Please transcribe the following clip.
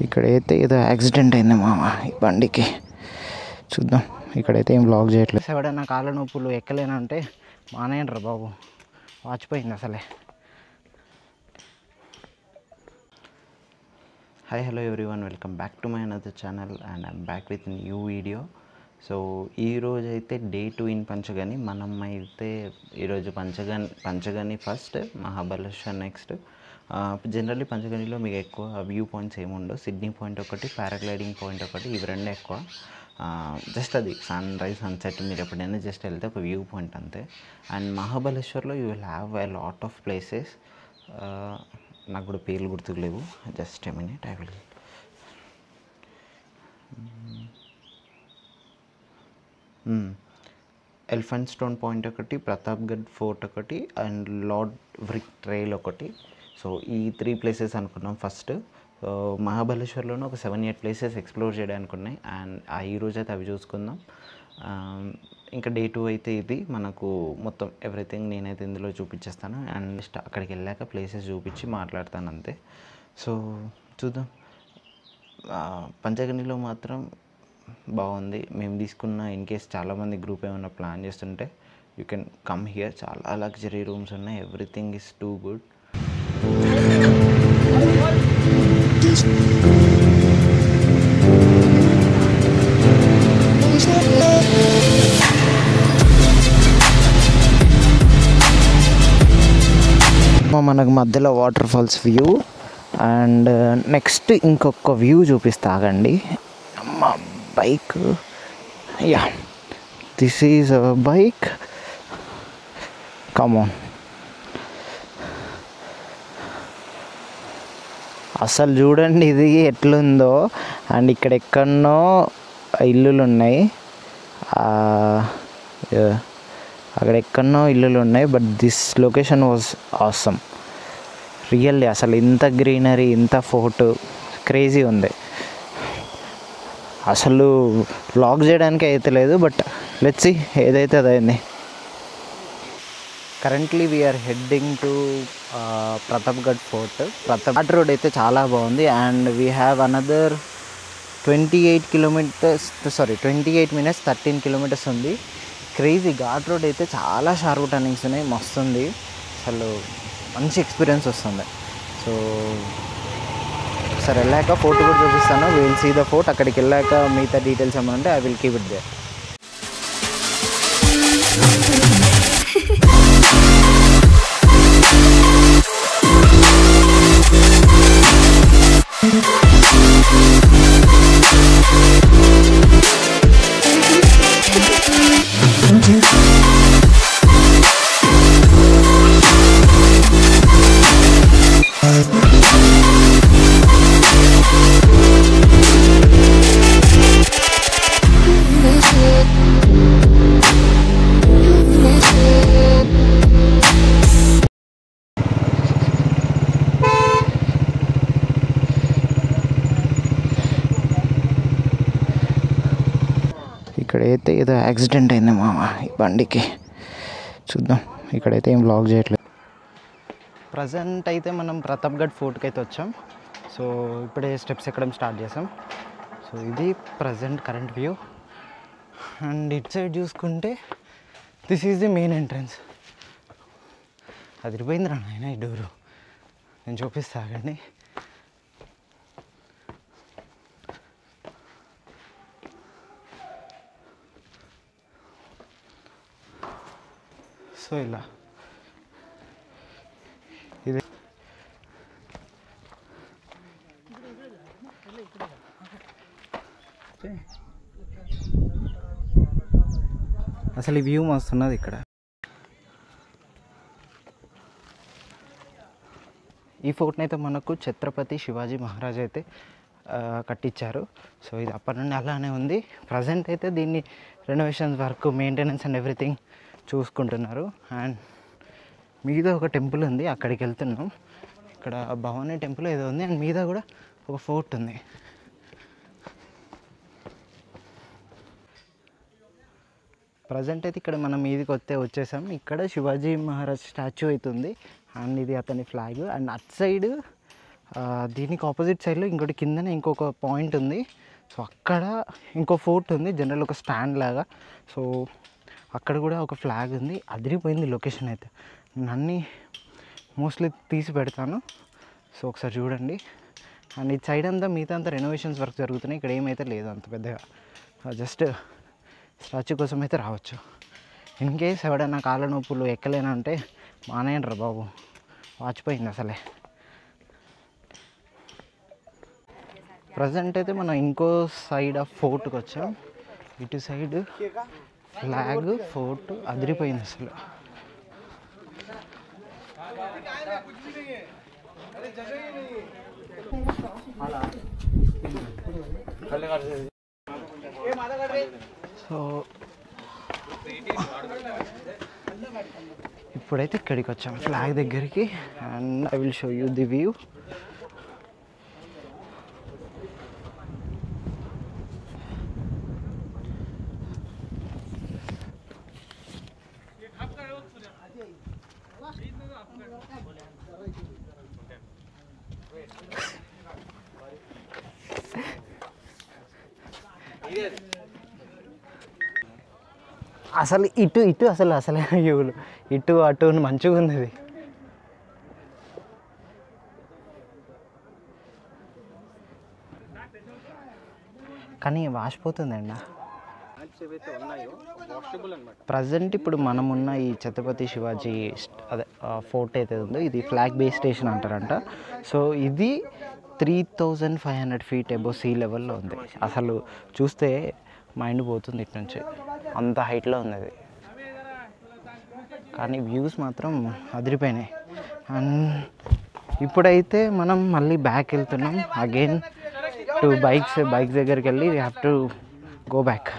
ఇక్కడైతే ఏదో యాక్సిడెంట్ అయింది మామ ఈ బండికి. చూద్దాం. ఇక్కడైతే ఏం బ్లాక్ చేయట్లేదు. ఎవడైనా కాళ్ళ నొప్పులు ఎక్కలేనంటే మానేయండ్రా బాబు, వాచిపోయింది అసలే. Hi hello everyone, welcome back to my another channel and I'm back with new video. So ఈరోజు అయితే డే 2 ఇన్ పంచగని. మనం అయితే ఈరోజు Panchgani first, Mahabaleshwar next. Generally పంచగనిలో మీకు ఎక్కువ వ్యూ పాయింట్స్ ఏముండవు. సిడ్నీ పాయింట్ ఒకటి, పారాగ్లైడింగ్ పాయింట్ ఒకటి, ఇవి రెండే ఎక్కువ. జస్ట్ అది సన్ రైజ్ సన్సెట్ మీరు ఎప్పుడైనా జస్ట్ వెళ్తే ఒక వ్యూ పాయింట్ అంతే. అండ్ మహాబలేశ్వర్లో you will have a lot of places. నాకు కూడా పేర్లు గుర్తుకులేవు, just a minute I will. Elephant stone point ఒకటి, ప్రతాప్గఢ్ ఫోర్ట్ ఒకటి, అండ్ లార్డ్ బ్రిక్ ట్రైల్ ఒకటి. సో ఈ 3 ప్లేసెస్ అనుకున్నాం ఫస్ట్. మహాబలేశ్వర్లోనే ఒక 7-8 ప్లేసెస్ ఎక్స్ప్లోర్ చేయడానికి ఉన్నాయి. అండ్ ఈరోజు అయితే అవి చూసుకుందాం. ఇంకా డే 2 అయితే ఇది మనకు మొత్తం ఎవ్రీథింగ్ నేనైతే ఇందులో చూపించేస్తాను. అండ్ నెక్స్ట్ అక్కడికి వెళ్ళాక ప్లేసెస్ చూపించి మాట్లాడతాను అంతే. సో చూద్దాం. పంచగనిలో మాత్రం బాగుంది. మేము తీసుకున్న ఇన్ కేస్ చాలామంది గ్రూప్ ఏమైనా ప్లాన్ చేస్తుంటే యూ కెన్ కమ్ హియర్. చాలా లగ్జరీ రూమ్స్ ఉన్నాయి. Everything is too good. మనకు మధ్యలో waterfalls view. And next ఇంకొక వ్యూ చూపిస్తా ఆగండి. మా bike, yeah this is our bike, come on. అసలు చూడండి ఇది ఎట్లుందో. అండ్ ఇక్కడ ఎక్కడనో ఇల్లులు ఉన్నాయి, అక్కడ ఎక్కడనో ఇల్లులు ఉన్నాయి. But this location was awesome really. అసలు ఇంత గ్రీనరీ, ఇంత ఫోటో క్రేజీ ఉంది. అసలు వ్లాగ్ చేయడానికి అయితే లేదు, బట్ లెట్స్ సీ ఏదైతే అదైంది. Currently we're heading to Pratapgad fort. Pratap road అయితే చాలా బాగుంది. And we have another 28 minutes 13 kilometers ఉంది. క్రేజీ ఘాట్ రోడ్ అయితే చాలా షార్ప్ టర్నింగ్స్ ఉన్నాయి, మస్తు ఉంది. అసలు మంచి ఎక్స్పీరియన్స్ వస్తుంది. సో ఒకసారి వెళ్ళాక ఫోటో కూడా చూపిస్తాను. Will see the fort. అక్కడికి వెళ్ళాక మిగతా డీటెయిల్స్ ఏమైనా ఉంటే I will keep it there. ఇక్కడైతే ఏదో యాక్సిడెంట్ అయింది మామ ఈ బండికి. చూద్దాం. ఇక్కడైతే ఏం బ్లాక్ చేయట్లేదు. ప్రజెంట్ అయితే మనం ప్రతాప్గఢ్ ఫోర్ట్కి అయితే వచ్చాం. సో ఇప్పుడే స్టెప్స్ ఎక్కడం స్టార్ట్ చేసాం. సో ఇది present current view. And it side చూసుకుంటే this is the main entrance. అదిరిపోయిందిరా నాయన ఈ డోరు. నేను చూపిస్తా ఆగండి. సో ఇలా ఇది అసలు ఈ వ్యూ మస్తున్నది ఇక్కడ. ఈ ఫోర్ట్ని అయితే మనకు ఛత్రపతి శివాజీ మహారాజ్ అయితే కట్టించారు. సో ఇది అప్పటి నుండి అలానే ఉంది. ప్రజెంట్ అయితే దీన్ని renovations work, maintenance and everything చూసుకుంటున్నారు. అండ్ మీద ఒక టెంపుల్ ఉంది, అక్కడికి వెళ్తున్నాం. ఇక్కడ భవానీ టెంపుల్ ఏదో ఉంది. అండ్ మీద కూడా ఒక ఫోర్ట్ ఉంది. ప్రజెంట్ అయితే ఇక్కడ మనం మీదికి వచ్చేసాం. ఇక్కడ శివాజీ మహారాజ్ స్టాచ్యూ అవుతుంది. అండ్ ఇది అతని ఫ్లాగ్. అండ్ అట్ సైడ్ దీనికి ఆపోజిట్ సైడ్లో ఇంకోటి కిందనే ఇంకొక పాయింట్ ఉంది. సో అక్కడ ఇంకో ఫోర్ట్ ఉంది, జనరల్ ఒక స్టాండ్ లాగా. సో అక్కడ కూడా ఒక ఫ్లాగ్ ఉంది. అదిరిపోయింది లొకేషన్ అయితే. నన్ను మోస్ట్లీ తీసి పెడతాను, సో ఒకసారి చూడండి. అండ్ ఈ సైడ్ అంతా మిగతా అంతా రెనోవేషన్స్ వర్క్ జరుగుతున్నాయి. ఇక్కడ ఏమైతే లేదు అంత పెద్దగా, జస్ట్ స్టాచ్యూ కోసం అయితే రావచ్చు. ఇన్ కేస్ ఎవడైనా కాళ్ళ నొప్పులు ఎక్కలేనంటే మానేయండి రా బాబు, వాచిపోయింది అసలే. ప్రజెంట్ అయితే మనం ఇంకో సైడ్ ఆఫ్ ఫోర్ట్కి వచ్చాం. ఇటు సైడ్ ఫ్లాగ్ ఫోర్ట్ అదిరిపోయింది అసలు. సో ఇప్పుడైతే ఇక్కడికి వచ్చాం ఫ్లాగ్ దగ్గరికి. And I will show you the view. అసలు ఇటు ఇటు అసలు అసలే వ్యూలు, ఇటు అటు మంచిగా ఉంది ఇది. కానీ వాసిపోతుందండి. ప్రజెంట్ ఇప్పుడు మనమున్న ఈ ఛత్రపతి శివాజీ అదే ఫోర్ట్ అయితే ఉందో ఇది ఫ్లాగ్ బేస్ స్టేషన్ అంటారంట. సో ఇది 3500 feet అబోవ్ సీ లెవెల్లో ఉంది. అసలు చూస్తే మైండ్ పోతుంది ఇటు నుంచి, అంత హైట్లో ఉంది అది. కానీ వ్యూస్ మాత్రం అదిరిపోయినాయి. అండ్ ఇప్పుడైతే మనం మళ్ళీ బ్యాక్ వెళ్తున్నాం అగైన్ టు బైక్స్ దగ్గరికి వెళ్ళి we have to go back.